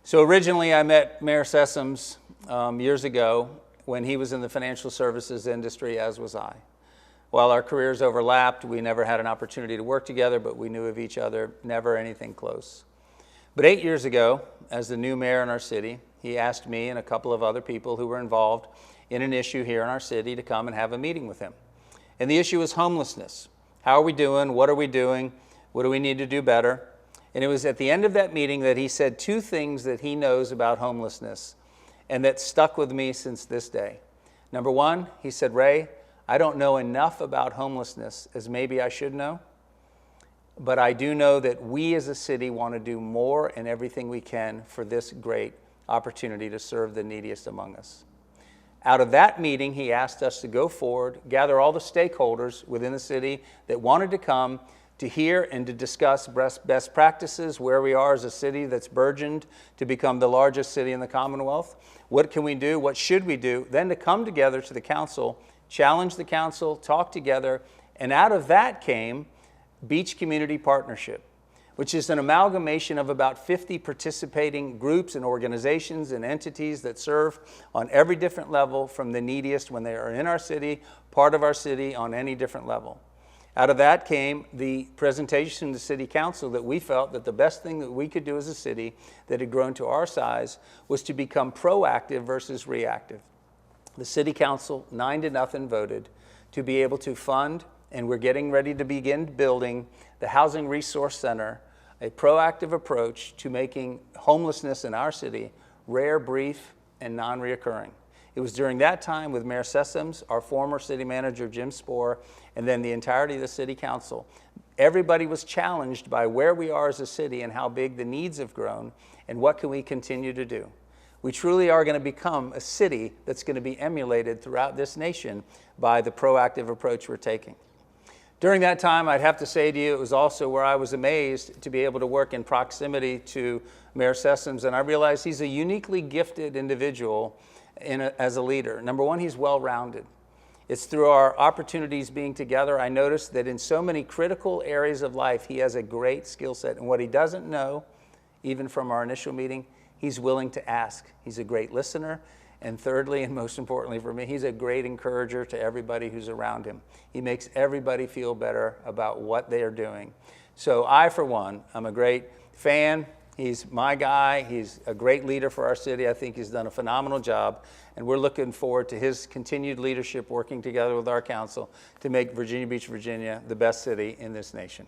So originally I met Mayor Sessoms years ago when he was in the financial services industry, as was I. While our careers overlapped, we never had an opportunity to work together, but we knew of each other, never anything close. But 8 years ago, as the new mayor in our city, he asked me and a couple of other people who were involved in an issue here in our city to come and have a meeting with him. And the issue was homelessness. How are we doing? What are we doing? What do we need to do better? And it was at the end of that meeting that he said two things that he knows about homelessness and that stuck with me since this day. Number one, he said, "Ray, I don't know enough about homelessness as maybe I should know, but I do know that we as a city want to do more and everything we can for this great opportunity to serve the neediest among us." Out of that meeting, he asked us to go forward, gather all the stakeholders within the city that wanted to come to hear and to discuss best practices, where we are as a city that's burgeoned to become the largest city in the Commonwealth. What can we do? What should we do? Then to come together to the council, challenge the council, talk together, and out of that came Beach Community Partnership, which is an amalgamation of about 50 participating groups and organizations and entities that serve on every different level, from the neediest when they are in our city, part of our city, on any different level. Out of that came the presentation to City Council that we felt that the best thing that we could do as a city that had grown to our size was to become proactive versus reactive. The City Council, 9-0, voted to be able to fund, and we're getting ready to begin building the Housing Resource Center, a proactive approach to making homelessness in our city rare, brief, and non-reoccurring. It was during that time with Mayor Sessoms, our former city manager, Jim Spohr, and then the entirety of the City Council. Everybody was challenged by where we are as a city and how big the needs have grown and what can we continue to do. We truly are going to become a city that's going to be emulated throughout this nation by the proactive approach we're taking. During that time, I'd have to say to you, it was also where I was amazed to be able to work in proximity to Mayor Sessoms, and I realized he's a uniquely gifted individual as a leader. Number one, he's well-rounded. It's through our opportunities being together, I noticed that in so many critical areas of life, he has a great skill set. And what he doesn't know, even from our initial meeting, he's willing to ask. He's a great listener. And thirdly, and most importantly for me, he's a great encourager to everybody who's around him. He makes everybody feel better about what they are doing. So I, for one, I'm a great fan. He's my guy. He's a great leader for our city. I think he's done a phenomenal job. And we're looking forward to his continued leadership, working together with our council to make Virginia Beach, Virginia, the best city in this nation.